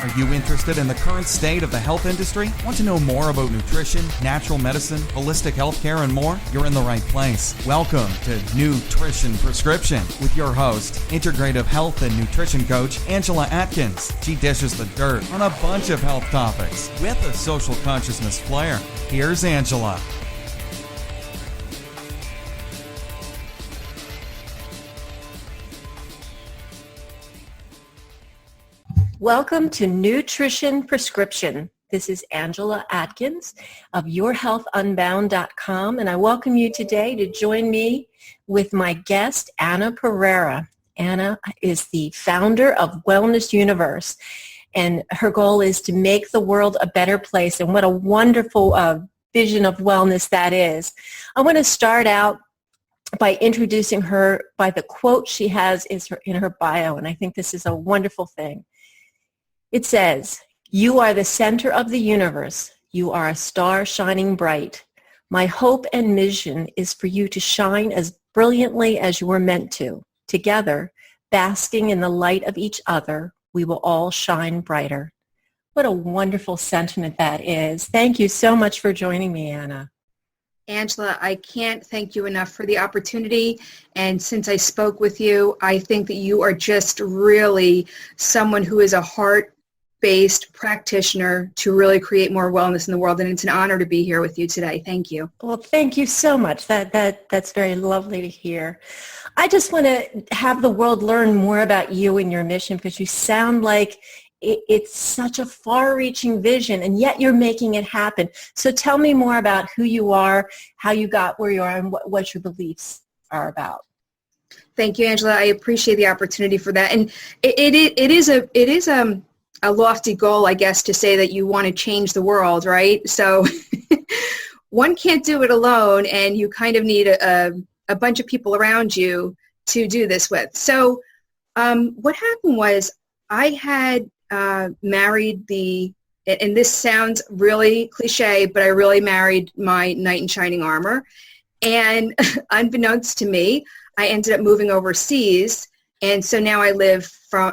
Are you interested in the current state of the health industry? Want to know more about nutrition, natural medicine, holistic healthcare, and more? You're in the right place. Welcome to Nutrition Prescription with your host, integrative health and nutrition coach, Angela Atkins. She dishes the dirt on a bunch of health topics with a social consciousness flair. Here's Angela. Welcome to Nutrition Prescription. This is Angela Atkins of YourHealthUnbound.com, and I welcome you today to join me with my guest, Anna Pereira. Anna is the founder of Wellness Universe, and her goal is to make the world a better place, and what a wonderful vision of wellness that is. I want to start out by introducing her by the quote she has in her bio, and I think this is a wonderful thing. It says, "You are the center of the universe. You are a star shining bright. My hope and mission is for you to shine as brilliantly as you were meant to. Together, basking in the light of each other, we will all shine brighter." What a wonderful sentiment that is. Thank you so much for joining me, Anna. Angela, I can't thank you enough for the opportunity. And since I spoke with you, I think that you are just really someone who is a heart-based practitioner to really create more wellness in the world. And it's an honor to be here with you today. Thank you. Well, thank you so much. That's very lovely to hear. I just want to have the world learn more about you and your mission, because you sound like it's such a far-reaching vision, and yet you're making it happen. So tell me more about who you are, how you got where you are, and what your beliefs are about. Thank you, Angela. I appreciate the opportunity for that. And it is a lofty goal, I guess, to say that you want to change the world, right? So one can't do it alone, and you kind of need a bunch of people around you to do this with. So what happened was I had married and this sounds really cliche, but I really married my knight in shining armor. And unbeknownst to me, I ended up moving overseas. And so now I live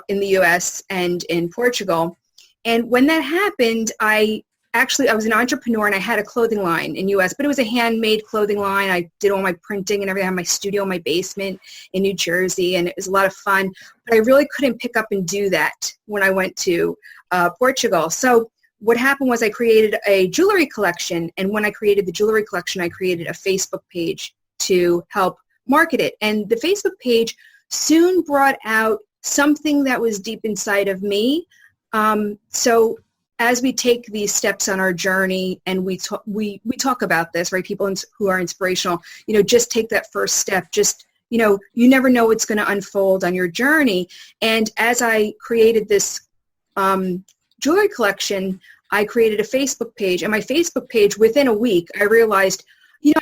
in the U.S. and in Portugal. And when that happened, I was an entrepreneur, and I had a clothing line in U.S., but it was a handmade clothing line. I did all my printing and everything. I had my studio in my basement in New Jersey, and it was a lot of fun. But I really couldn't pick up and do that when I went to Portugal. So what happened was I created a jewelry collection, and when I created the jewelry collection, I created a Facebook page to help market it. And the Facebook page soon brought out something that was deep inside of me. So as we take these steps on our journey, and we talk about this, right? People who are inspirational, just take that first step. Just, you never know what's going to unfold on your journey. And as I created this jewelry collection, I created a Facebook page. And my Facebook page, within a week, I realized,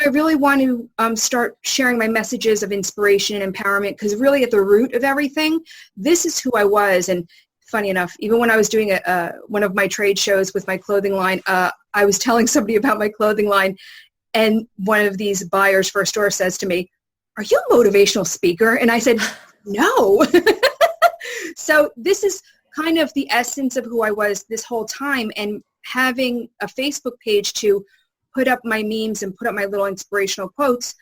I really want to start sharing my messages of inspiration and empowerment, because really at the root of everything, this is who I was. And funny enough, even when I was doing one of my trade shows with my clothing line, I was telling somebody about my clothing line, and one of these buyers for a store says to me, "Are you a motivational speaker?" And I said, "No." So this is kind of the essence of who I was this whole time, and having a Facebook page to put up my memes and put up my little inspirational quotes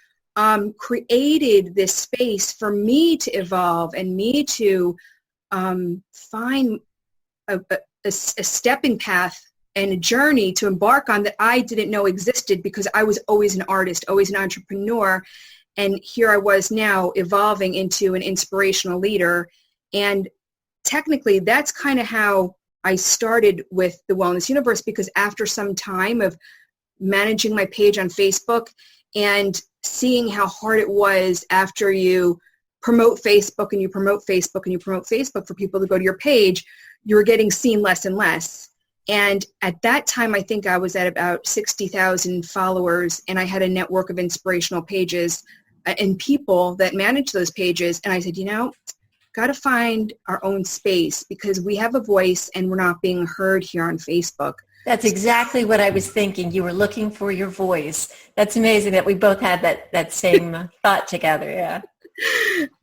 created this space for me to evolve and me to find a stepping path and a journey to embark on that I didn't know existed, because I was always an artist, always an entrepreneur. And here I was now evolving into an inspirational leader. And technically, that's kind of how I started with the Wellness Universe, because after some time of managing my page on Facebook and seeing how hard it was after you promote Facebook and you promote Facebook and you promote Facebook for people to go to your page, you were getting seen less and less. And at that time, I think I was at about 60,000 followers, and I had a network of inspirational pages and people that managed those pages. And I said, got to find our own space, because we have a voice and we're not being heard here on Facebook. That's exactly what I was thinking. You were looking for your voice. That's amazing that we both had that same thought together. Yeah.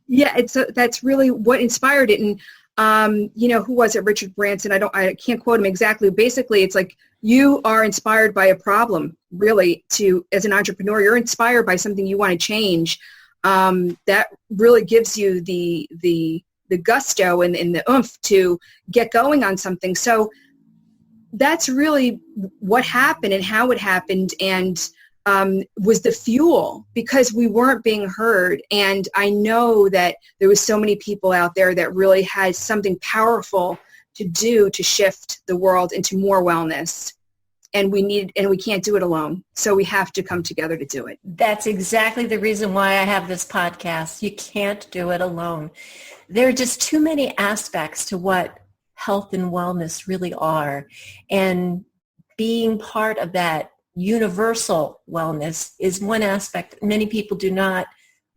Yeah, that's really what inspired it. And Who was it? Richard Branson. I can't quote him exactly. Basically, it's like you are inspired by a problem, really, as an entrepreneur, you're inspired by something you want to change. That really gives you the gusto and the oomph to get going on something. So that's really what happened and how it happened, and was the fuel, because we weren't being heard. And I know that there was so many people out there that really had something powerful to do to shift the world into more wellness. And we can't do it alone. So we have to come together to do it. That's exactly the reason why I have this podcast. You can't do it alone. There are just too many aspects to what health and wellness really are. And being part of that universal wellness is one aspect many people do not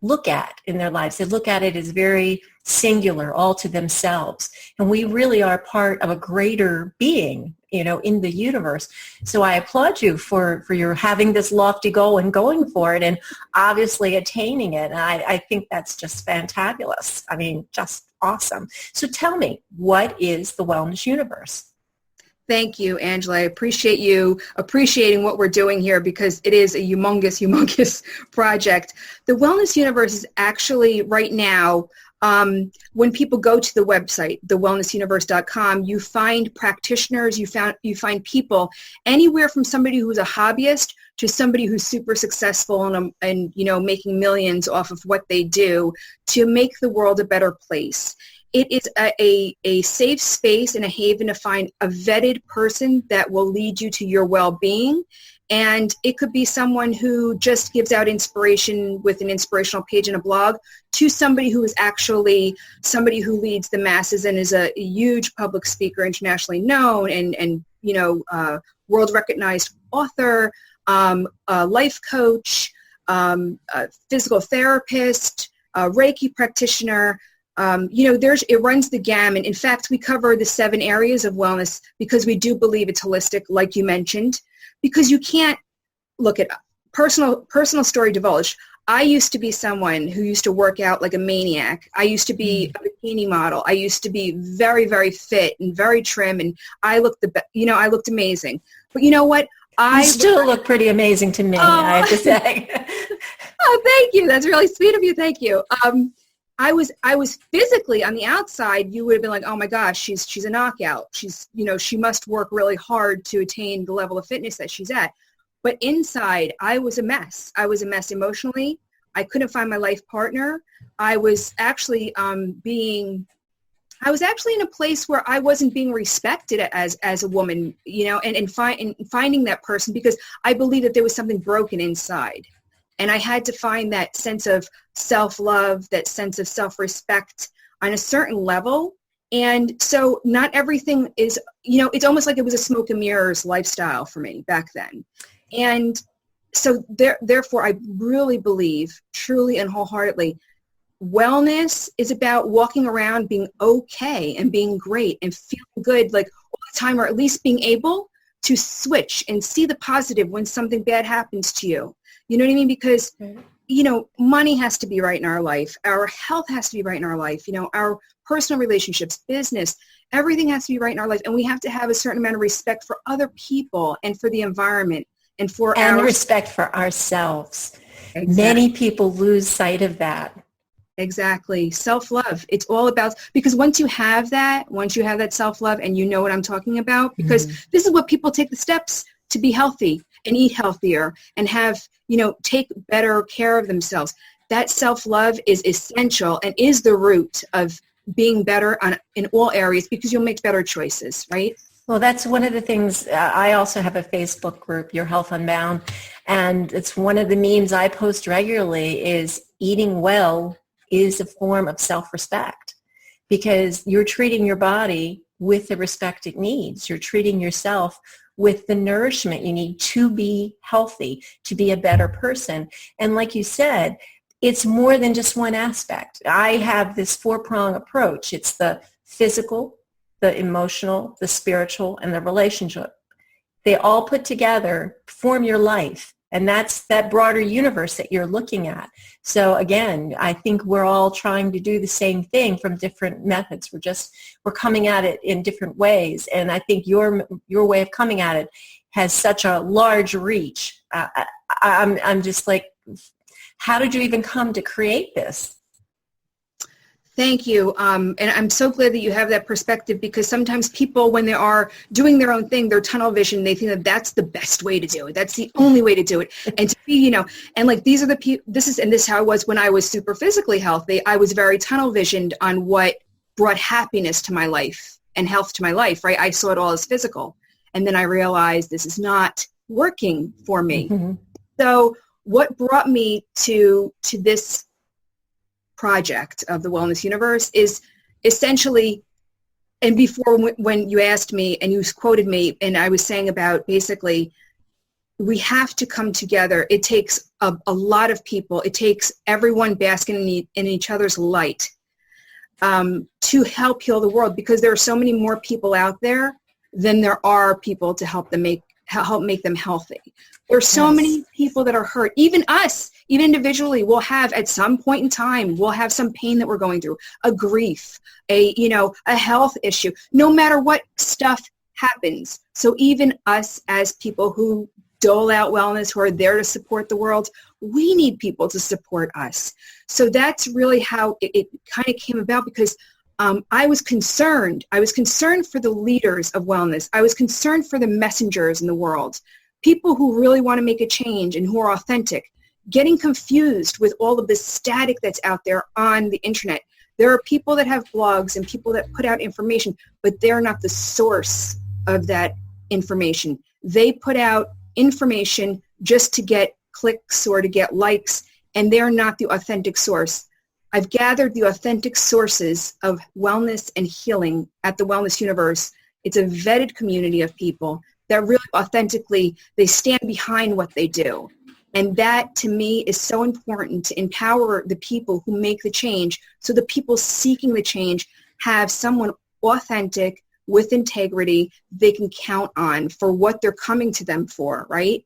look at in their lives. They look at it as very singular, all to themselves. And we really are part of a greater being, in the universe. So I applaud you for your having this lofty goal and going for it and obviously attaining it. And I think that's just fantabulous. I mean, just awesome. So tell me, what is the Wellness Universe? Thank you, Angela. I appreciate you appreciating what we're doing here, because it is a humongous project. The Wellness Universe is actually right now, when people go to the website, thewellnessuniverse.com, you find practitioners, you find people anywhere from somebody who's a hobbyist to somebody who's super successful and making millions off of what they do to make the world a better place. It is a safe space and a haven to find a vetted person that will lead you to your well-being. And it could be someone who just gives out inspiration with an inspirational page in a blog, to somebody who is actually somebody who leads the masses and is a huge public speaker, internationally known, and world recognized author, a life coach, a physical therapist, a Reiki practitioner. It runs the gamut. In fact, we cover the 7 areas of wellness because we do believe it's holistic, like you mentioned, because you can't look at personal story divulged. I used to be someone who used to work out like a maniac. I used to be a bikini model. I used to be very, very fit and very trim, and I looked I looked amazing. But you know what? You still look pretty amazing to me, I have to say. Oh, thank you. That's really sweet of you. Thank you. I was physically on the outside, you would have been like, oh my gosh, she's a knockout. She must work really hard to attain the level of fitness that she's at. But inside, I was a mess. I was a mess emotionally. I couldn't find my life partner. I was actually in a place where I wasn't being respected as a woman, and finding that person, because I believed that there was something broken inside. And I had to find that sense of self-love, that sense of self-respect on a certain level. And so not everything is, it's almost like it was a smoke and mirrors lifestyle for me back then. And so therefore, I really believe, truly and wholeheartedly, wellness is about walking around being okay and being great and feeling good like all the time, or at least being able to switch and see the positive when something bad happens to you. You know what I mean? Because, money has to be right in our life. Our health has to be right in our life. Our personal relationships, business, everything has to be right in our life. And we have to have a certain amount of respect for other people and for the environment and for respect for ourselves. Exactly. Many people lose sight of that. Exactly. Self-love. It's all about, because once you have that self-love, and you know what I'm talking about, because this is what people take the steps to be healthy and eat healthier and have, take better care of themselves. That self-love is essential and is the root of being better in all areas, because you'll make better choices, right? Well, that's one of the things. I also have a Facebook group, Your Health Unbound, and it's one of the memes I post regularly is eating well is a form of self-respect, because you're treating your body with the respect it needs. You're treating yourself with the nourishment you need to be healthy, to be a better person. And like you said, it's more than just one aspect. I have this 4-prong approach. It's the physical, the emotional, the spiritual, and the relationship. They all put together form your life. And that's that broader universe that you're looking at. So again, I think we're all trying to do the same thing from different methods. We're coming at it in different ways. And I think your way of coming at it has such a large reach. I'm just like, how did you even come to create this? Thank you. And I'm so glad that you have that perspective, because sometimes people, when they are doing their own thing, their tunnel vision, they think that that's the best way to do it. That's the only way to do it. And to be, and like these are the people, this is how I was when I was super physically healthy. I was very tunnel visioned on what brought happiness to my life and health to my life, right? I saw it all as physical. And then I realized this is not working for me. Mm-hmm. So what brought me to this project of the Wellness Universe is essentially, and before when you asked me and you quoted me and I was saying about basically we have to come together. It takes a lot of people. It takes everyone basking in each other's light to help heal the world, because there are so many more people out there than there are people to help make them healthy. There's so many people that are hurt. Even us, even individually, we'll have at some point in time, we'll have some pain that we're going through, a grief, a health issue, no matter what stuff happens. So even us as people who dole out wellness, who are there to support the world, we need people to support us. So that's really how it kind of came about, because I was concerned. I was concerned for the leaders of wellness. I was concerned for the messengers in the world, people who really want to make a change and who are authentic, getting confused with all of this static that's out there on the internet. There are people that have blogs and people that put out information, but they're not the source of that information. They put out information just to get clicks or to get likes, and they're not the authentic source. I've gathered the authentic sources of wellness and healing at the Wellness Universe. It's a vetted community of people that really authentically, they stand behind what they do. And that, to me, is so important, to empower the people who make the change, so the people seeking the change have someone authentic with integrity they can count on for what they're coming to them for, right?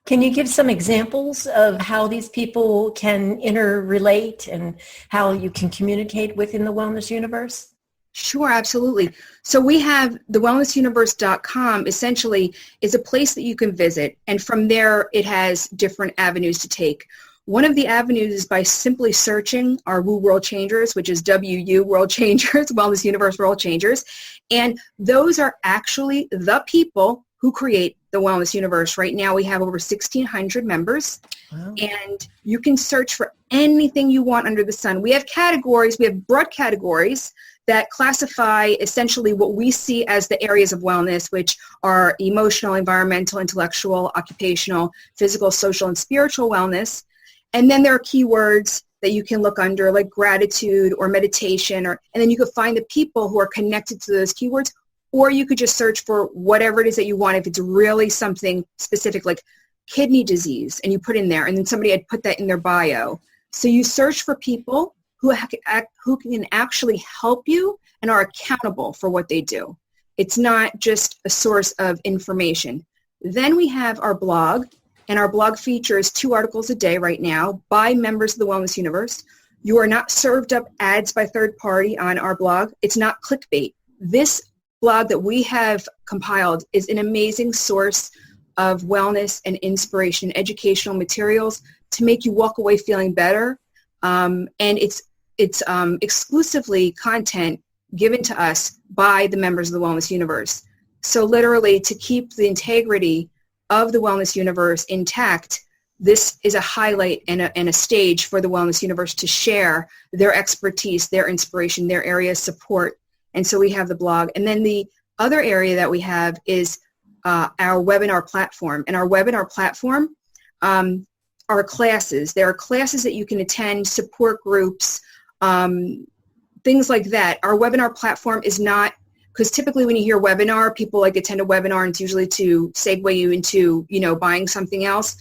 Can you give some examples of how these people can interrelate and how you can communicate within the Wellness Universe? Sure, absolutely. So we have the wellnessuniverse.com essentially is a place that you can visit, and from there it has different avenues to take. One of the avenues is by simply searching our Woo World Changers, which is WU World Changers, Wellness Universe World Changers, and those are actually the people who create the Wellness Universe. Right now we have over 1,600 members. Wow. And you can search for anything you want under the sun. We have categories, we have broad categories that classify essentially what we see as the areas of wellness, which are emotional, environmental, intellectual, occupational, physical, social, and spiritual wellness. And then there are keywords that you can look under, like gratitude or meditation, and then you can find the people who are connected to those keywords, or you could just search for whatever it is that you want. If it's really something specific, like kidney disease, and you put in there, and then somebody had put that in their bio. So you search for people who can actually help you and are accountable for what they do. It's not just a source of information. Then we have our blog, and our blog features 2 articles a day right now by members of the Wellness Universe. You are not served up ads by third party on our blog. It's not clickbait. This blog that we have compiled is an amazing source of wellness and inspiration, educational materials to make you walk away feeling better. And it's exclusively content given to us by the members of the Wellness Universe. So literally, to keep the integrity of the Wellness Universe intact, this is a highlight and a stage for the Wellness Universe to share their expertise, their inspiration, their area of support. And so we have the blog. And then the other area that we have is our webinar platform. And our webinar platform are classes. There are classes that you can attend, support groups, things like that. Our webinar platform is not, because typically when you hear webinar, people like attend a webinar and it's usually to segue you into, buying something else.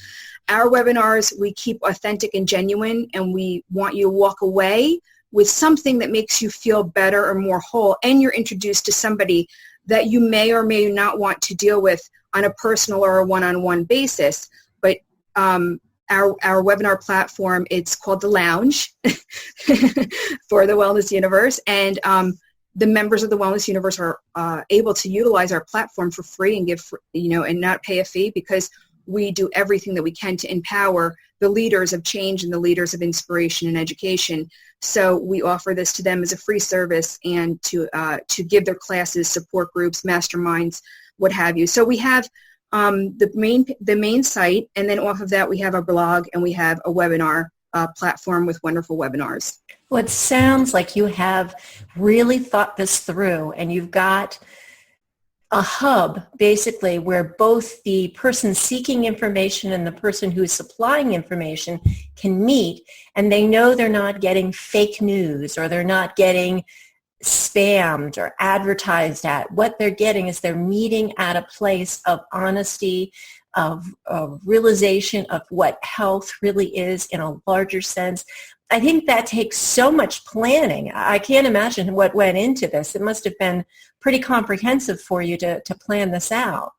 Our webinars, we keep authentic and genuine, and we want you to walk away with something that makes you feel better or more whole, and you're introduced to somebody that you may or may not want to deal with on a personal or a one-on-one basis. But our webinar platform, it's called The Lounge for the Wellness Universe. And the members of the Wellness Universe are able to utilize our platform for free and and not pay a fee, because we do everything that we can to empower the leaders of change and the leaders of inspiration and education. So we offer this to them as a free service, and to give their classes, support groups, masterminds, what have you. So we have the main site, and then off of that we have a blog, and we have a webinar platform with wonderful webinars. Well, it sounds like you have really thought this through, and you've got a hub basically where both the person seeking information and the person who is supplying information can meet, and they know they're not getting fake news, or they're not getting spammed or advertised at. What they're getting is they're meeting at a place of honesty, of realization of what health really is in a larger sense. I think that takes so much planning. I can't imagine what went into this. It must have been pretty comprehensive for you to plan this out.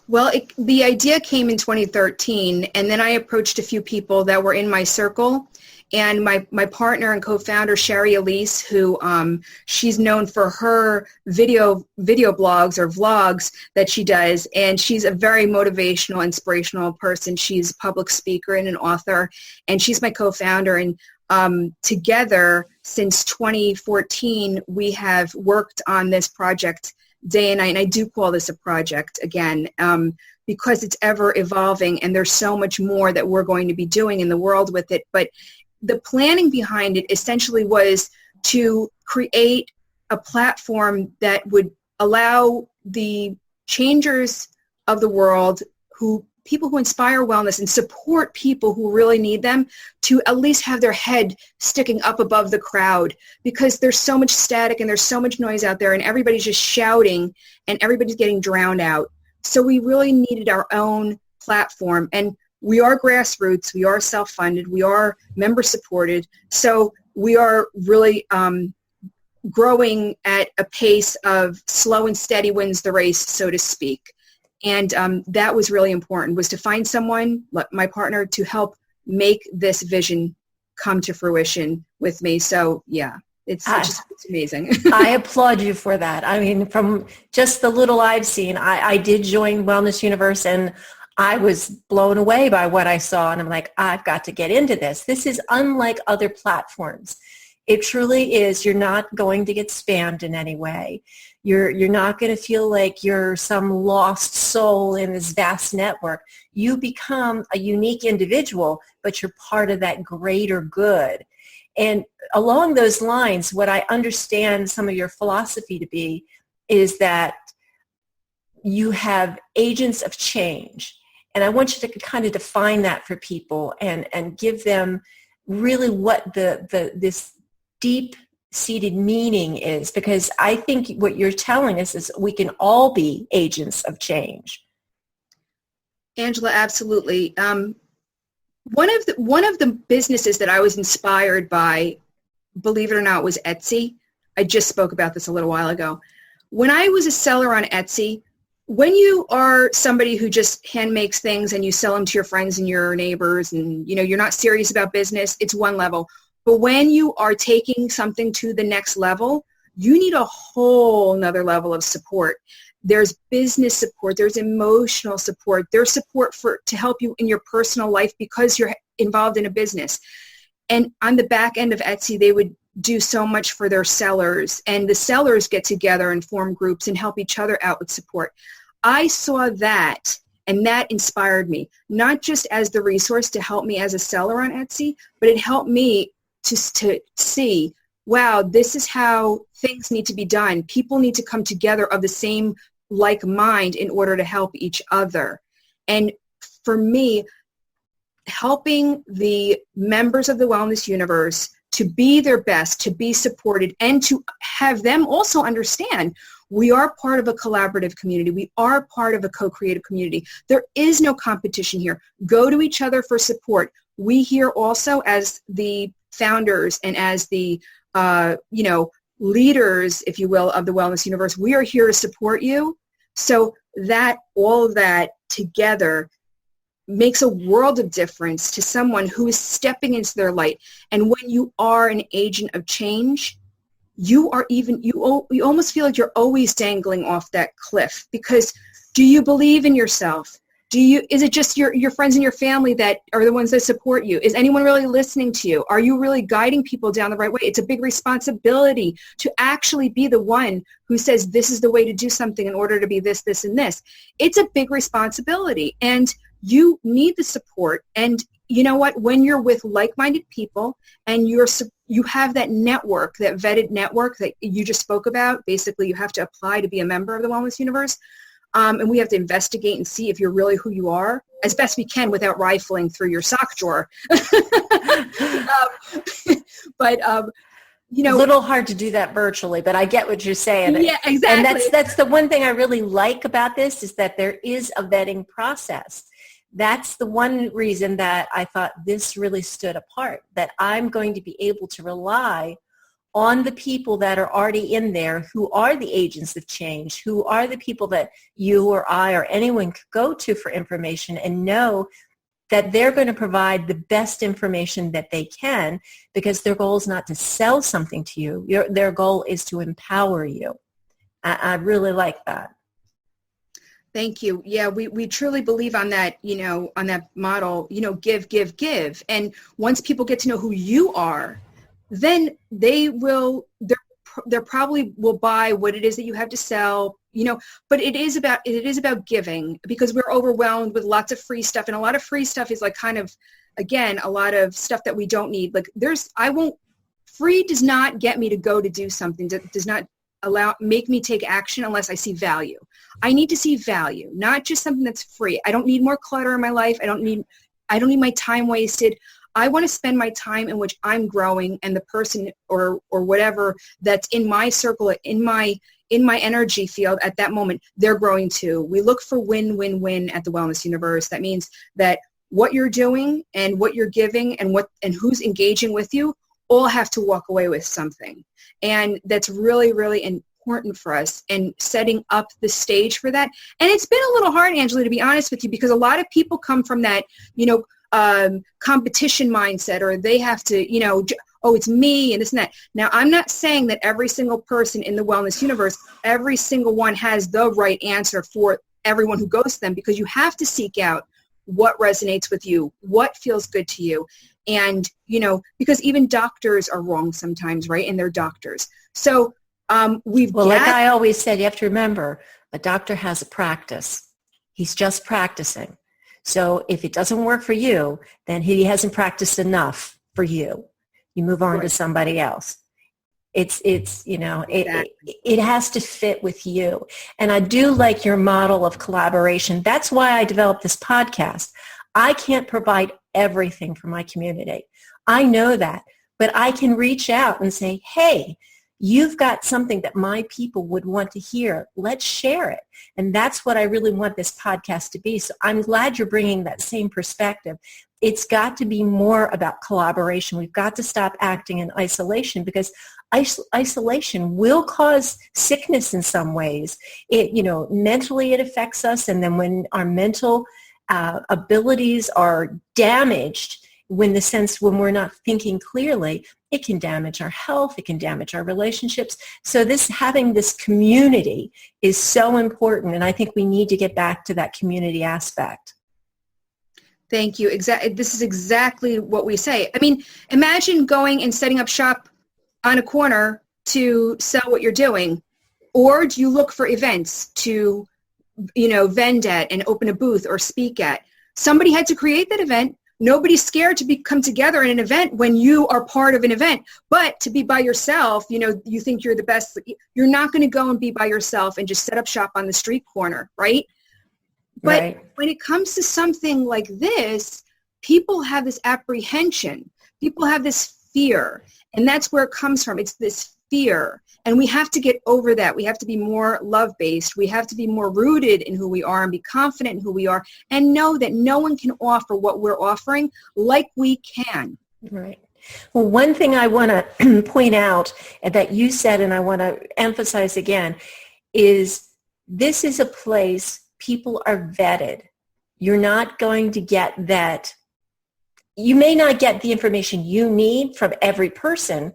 Well, the idea came in 2013, and then I approached a few people that were in my circle. And my partner and co-founder, Sherry Elise, who she's known for her video blogs or vlogs that she does, and she's a very motivational, inspirational person. She's a public speaker and an author, and she's my co-founder. And together, since 2014, we have worked on this project day and night. And I do call this a project again, because it's ever evolving, and there's so much more that we're going to be doing in the world with it. But the planning behind it essentially was to create a platform that would allow the changers of the world, people who inspire wellness and support people who really need them, to at least have their head sticking up above the crowd, because there's so much static and there's so much noise out there, and everybody's just shouting and everybody's getting drowned out. So we really needed our own platform. And we are grassroots, we are self-funded, we are member-supported, so we are really growing at a pace of slow and steady wins the race, so to speak. And that was really important, was to find someone, my partner, to help make this vision come to fruition with me. So, yeah, it's amazing. I applaud you for that. I mean, from just the little I've seen, I did join Wellness Universe, and I was blown away by what I saw, and I'm like, I've got to get into this. This is unlike other platforms. It truly is. You're not going to get spammed in any way. You're not going to feel like you're some lost soul in this vast network. You become a unique individual, but you're part of that greater good. And along those lines, what I understand some of your philosophy to be is that you have agents of change. And I want you to kind of define that for people and give them really what this deep-seated meaning is, because I think what you're telling us is we can all be agents of change. Angela, absolutely. One of the businesses that I was inspired by, believe it or not, was Etsy. I just spoke about this a little while ago. When I was a seller on Etsy, when you are somebody who just hand makes things and you sell them to your friends and your neighbors, and you're not serious about business, it's one level. But when you are taking something to the next level, you need a whole nother level of support. There's business support, there's emotional support, there's support to help you in your personal life because you're involved in a business. And on the back end of Etsy, they would do so much for their sellers, and the sellers get together and form groups and help each other out with support. I saw that, and that inspired me, not just as the resource to help me as a seller on Etsy, but it helped me to see, wow, this is how things need to be done. People need to come together of the same like mind in order to help each other. And for me, helping the members of the Wellness Universe to be their best, to be supported, and to have them also understand we are part of a collaborative community. We are part of a co-creative community. There is no competition here. Go to each other for support. We here also, as the founders and as the leaders, if you will, of the Wellness Universe, we are here to support you. So that all of that together makes a world of difference to someone who is stepping into their light. And when you are an agent of change, you almost feel like you're always dangling off that cliff, because do you believe in yourself? Is it just your friends and your family that are the ones that support you? Is anyone really listening to you? Are you really guiding people down the right way? It's a big responsibility to actually be the one who says, this is the way to do something in order to be this, this, and this. It's a big responsibility, and you need the support. And you know what? When you're with like-minded people and you have that network, that vetted network that you just spoke about, basically you have to apply to be a member of the Wellness Universe. And we have to investigate and see if you're really who you are as best we can without rifling through your sock drawer. But you know, a little hard to do that virtually, but I get what you're saying. Yeah, exactly. And that's the one thing I really like about this, is that there is a vetting process. That's the one reason that I thought this really stood apart, that I'm going to be able to rely on the people that are already in there, who are the agents of change, who are the people that you or I or anyone could go to for information, and know that they're going to provide the best information that they can, because their goal is not to sell something to you. Their goal is to empower you. I really like that. Thank you. Yeah, we truly believe on that, on that model, give, give, give. And once people get to know who you are, then they probably will buy what it is that you have to sell, but it is about giving, because we're overwhelmed with lots of free stuff. And a lot of free stuff is like kind of, again, a lot of stuff that we don't need. Like free does not get me to go to do something, does not make me take action unless I see value. I need to see value, not just something that's free. I don't need more clutter in my life. I don't need my time wasted. I want to spend my time in which I'm growing, and the person or whatever that's in my circle, in my energy field at that moment, they're growing too. We look for win-win-win at the Wellness Universe. That means that what you're doing and what you're giving and who's engaging with you all have to walk away with something. And that's really, really important for us, and setting up the stage for that. And it's been a little hard, Angela, to be honest with you, because a lot of people come from that, competition mindset, or they have to, oh, it's me and this and that. Now, I'm not saying that every single person in the Wellness Universe, every single one has the right answer for everyone who goes to them, because you have to seek out what resonates with you, what feels good to you. And, because even doctors are wrong sometimes, right? And they're doctors. So like I always said, you have to remember, a doctor has a practice. He's just practicing. So if it doesn't work for you, then he hasn't practiced enough for you. You move on to somebody else. It has to fit with you. And I do like your model of collaboration. That's why I developed this podcast. I can't provide everything for my community. I know that, but I can reach out and say, hey, you've got something that my people would want to hear. Let's share it. And that's what I really want this podcast to be. So I'm glad you're bringing that same perspective. It's got to be more about collaboration. We've got to stop acting in isolation, because isolation will cause sickness in some ways. Mentally it affects us. And then when our mental abilities are damaged, when we're not thinking clearly, it can damage our health, it can damage our relationships. So having this community is so important, and I think we need to get back to that community aspect. Thank you. This is exactly what we say. I mean, imagine going and setting up shop on a corner to sell what you're doing, or do you look for events to, vend at and open a booth or speak at? Somebody had to create that event. Nobody's scared to come together in an event when you are part of an event. But to be by yourself, you think you're the best. You're not going to go and be by yourself and just set up shop on the street corner, right? But when it comes to something like this, people have this apprehension. People have this fear. And that's where it comes from. It's this fear. And we have to get over that. We have to be more love-based. We have to be more rooted in who we are and be confident in who we are, and know that no one can offer what we're offering like we can. Right. Well, one thing I want to point out that you said, and I want to emphasize again, is this is a place people are vetted. you're not going to get that. You may not get the information you need from every person,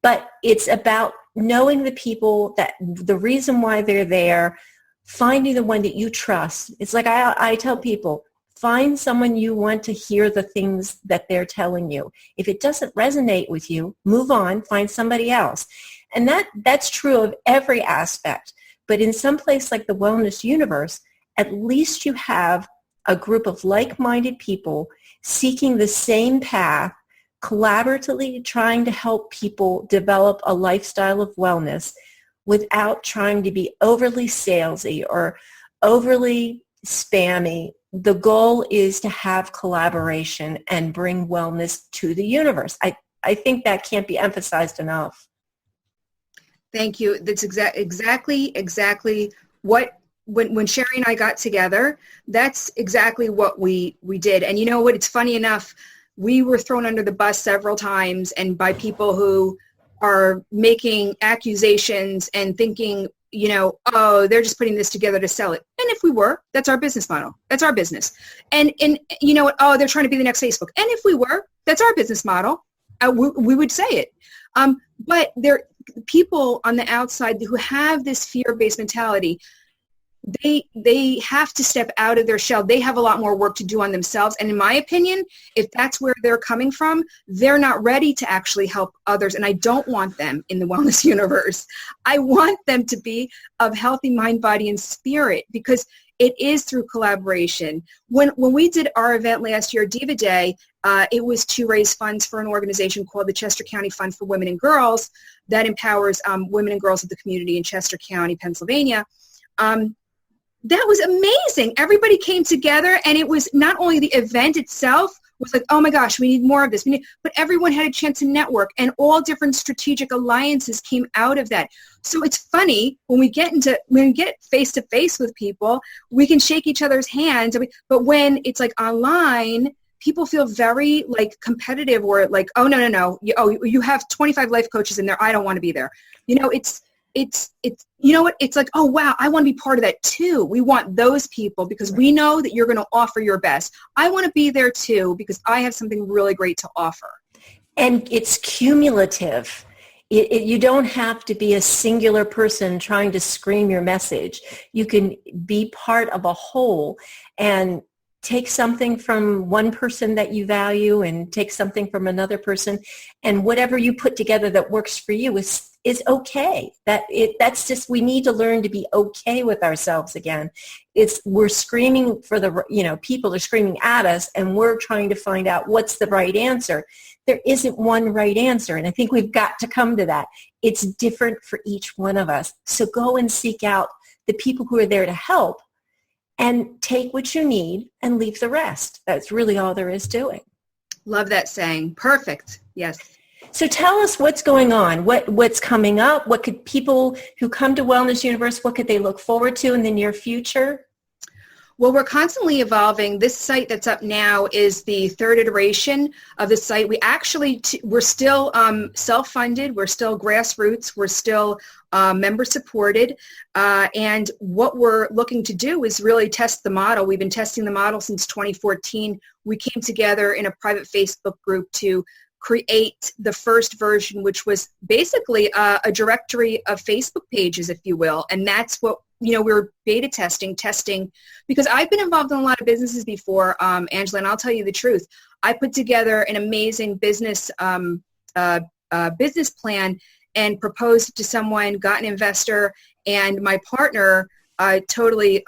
but it's about knowing the people, that the reason why they're there, finding the one that you trust. It's like I tell people, find someone you want to hear the things that they're telling you. If it doesn't resonate with you, move on, find somebody else. And that's true of every aspect. But in some place like the wellness universe, at least you have a group of like-minded people seeking the same path, collaboratively trying to help people develop a lifestyle of wellness without trying to be overly salesy or overly spammy. The goal is to have collaboration and bring wellness to the universe. I think that can't be emphasized enough. Thank you. That's exactly what, when Sherry and I got together, that's exactly what we did. And you know what? It's funny enough, we were thrown under the bus several times, and by people who are making accusations and thinking, you know, oh, they're just putting this together to sell it. And if we were, that's our business model. That's our business. And you know what? Oh, they're trying to be the next Facebook. And if we were, that's our business model. We would say it. But there are people on the outside who have this fear-based mentality. They have to step out of their shell. They have a lot more work to do on themselves. And in my opinion, if that's where they're coming from, they're not ready to actually help others. And I don't want them in the wellness universe. I want them to be of healthy mind, body, and spirit, because it is through collaboration. When we did our event last year, Diva Day, it was to raise funds for an organization called the Chester County Fund for Women and Girls that empowers women and girls of the community in Chester County, Pennsylvania. That was amazing. Everybody came together, and it was not only the event itself was like, oh my gosh, we need more of this. But everyone had a chance to network, and all different strategic alliances came out of that. So it's funny when we get face to face with people, we can shake each other's hands. But when it's like online, people feel very like competitive, or like, oh no, you have 25 life coaches in there. I don't want to be there. You know, it's you know what, it's like, oh wow, I want to be part of that too. We want those people because we know that you're going to offer your best. I want to be there too because I have something really great to offer. And it's cumulative. You don't have to be a singular person trying to scream your message. You can be part of a whole and take something from one person that you value and take something from another person, and whatever you put together that works for you is okay. That's just, we need to learn to be okay with ourselves again. We're screaming for people are screaming at us, and we're trying to find out what's the right answer. There isn't one right answer, and I think we've got to come to that. It's different for each one of us. So go and seek out the people who are there to help, and take what you need and leave the rest. That's really all there is to it. Love that saying. Perfect. Yes. So tell us what's going on, what's coming up, what could people who come to Wellness Universe, what could they look forward to in the near future? Well, we're constantly evolving. This site that's up now is the third iteration of the site. We're still self-funded. We're still grassroots. We're still member supported. And what we're looking to do is really test the model. We've been testing the model since 2014. We came together in a private Facebook group to create the first version, which was basically a directory of Facebook pages, if you will. And that's what, we're beta testing, because I've been involved in a lot of businesses before, Angela, and I'll tell you the truth. I put together an amazing business plan and proposed it to someone, got an investor, and my partner totally,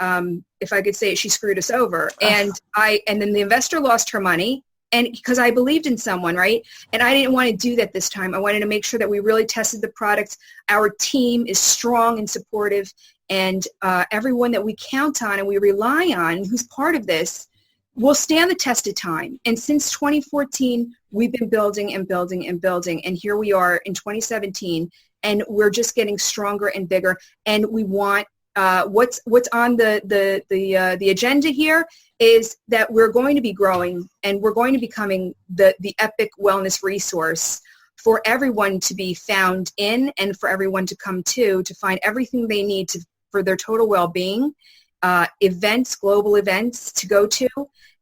if I could say it, she screwed us over. And then the investor lost her money. And because I believed in someone, right? And I didn't want to do that this time. I wanted to make sure that we really tested the product. Our team is strong and supportive, and everyone that we count on and we rely on who's part of this will stand the test of time. And since 2014, we've been building and building and building. And here we are in 2017, and we're just getting stronger and bigger. And we want what's on the agenda here is that we're going to be growing, and we're going to be becoming the epic wellness resource for everyone to be found in, and for everyone to come to find everything they need for their total well-being. events, global events to go to.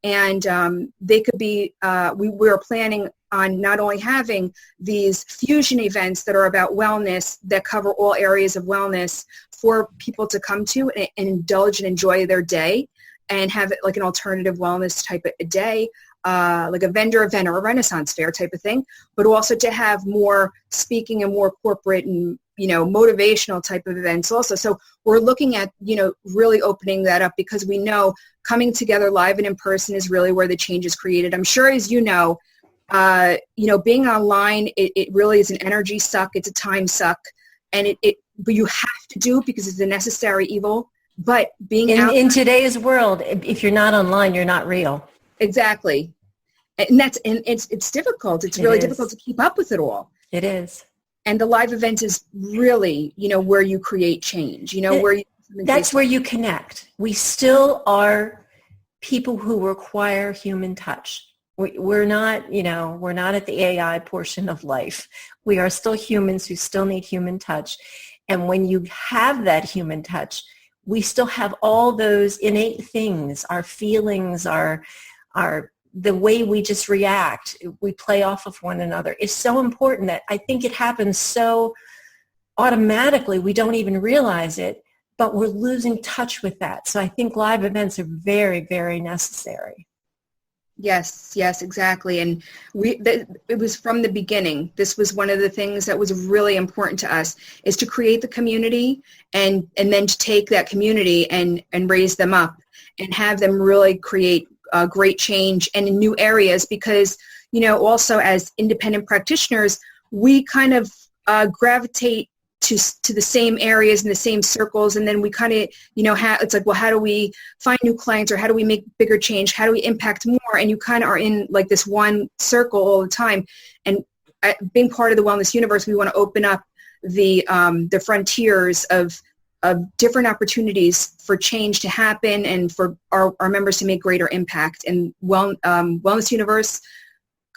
And they could be, we're planning on not only having these fusion events that are about wellness that cover all areas of wellness for people to come to and indulge and enjoy their day and have it like an alternative wellness type of a day, like a vendor event or a Renaissance fair type of thing, but also to have more speaking and more corporate and, motivational type of events also. So we're looking at, really opening that up because we know coming together live and in person is really where the change is created. I'm sure, as being online, it really is an energy suck. It's a time suck. And but you have to do it because it's a necessary evil. But being in today's world, if you're not online, you're not real. Exactly. And it's difficult. It's really difficult to keep up with it all. It is. And the live event is really, where you create change, that's where you connect. We still are people who require human touch. We're not, we're not at the AI portion of life. We are still humans who still need human touch. And when you have that human touch, we still have all those innate things, our feelings, our the way we just react, we play off of one another. It's so important that I think it happens so automatically we don't even realize it, but we're losing touch with that. So I think live events are very, very necessary. Yes, exactly. And it was from the beginning. This was one of the things that was really important to us, is to create the community and then to take that community and raise them up and have them really create great change and in new areas because, also as independent practitioners, we kind of gravitate to the same areas and the same circles, and then we kind of, it's like, well, how do we find new clients or how do we make bigger change? How do we impact more? And you kind of are in like this one circle all the time. And being part of the wellness universe, we want to open up the frontiers of different opportunities for change to happen and for our members to make greater impact. And Wellness Universe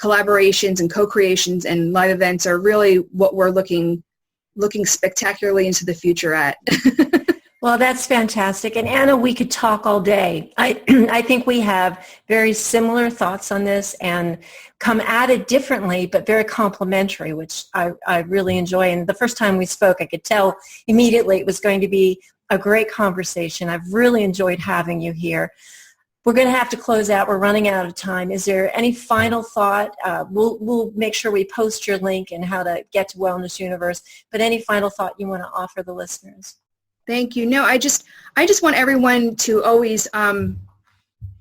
collaborations and co-creations and live events are really what we're looking spectacularly into the future at. Well, that's fantastic. And Anna, we could talk all day. I think we have very similar thoughts on this and come at it differently, but very complementary, which I really enjoy. And the first time we spoke, I could tell immediately it was going to be a great conversation. I've really enjoyed having you here. We're going to have to close out. We're running out of time. Is there any final thought? We'll make sure we post your link and how to get to Wellness Universe, but any final thought you want to offer the listeners? Thank you. No, I just want everyone to always,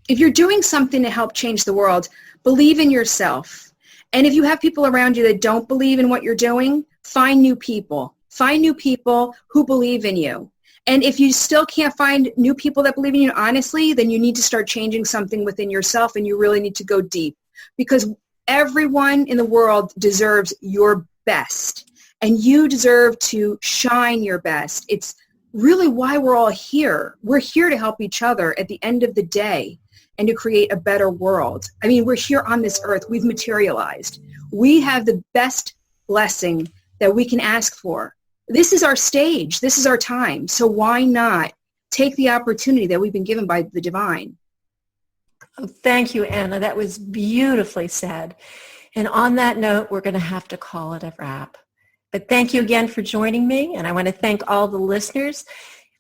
if you're doing something to help change the world, believe in yourself. And if you have people around you that don't believe in what you're doing, find new people. Find new people who believe in you. And if you still can't find new people that believe in you, honestly, then you need to start changing something within yourself, and you really need to go deep, because everyone in the world deserves your best, and you deserve to shine your best. It's really why we're all here. We're here to help each other at the end of the day and to create a better world. I mean, we're here on this earth. We've materialized. We have the best blessing that we can ask for. This is our stage. This is our time. So why not take the opportunity that we've been given by the divine? Oh, thank you, Anna. That was beautifully said. And on that note, we're going to have to call it a wrap. But thank you again for joining me. And I want to thank all the listeners.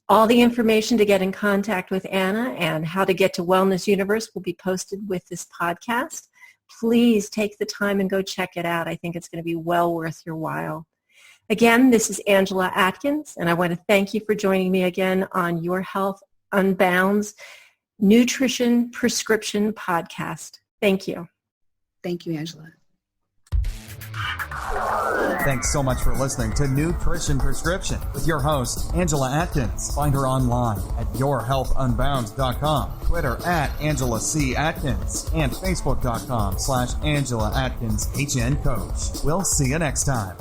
All the information to get in contact with Anna and how to get to Wellness Universe will be posted with this podcast. Please take the time and go check it out. I think it's going to be well worth your while. Again, this is Angela Atkins, and I want to thank you for joining me again on Your Health Unbound's Nutrition Prescription Podcast. Thank you. Thank you, Angela. Thanks so much for listening to Nutrition Prescription with your host, Angela Atkins. Find her online at yourhealthunbound.com, Twitter at Angela C. Atkins, and Facebook.com/Angela Atkins HN Coach. We'll see you next time.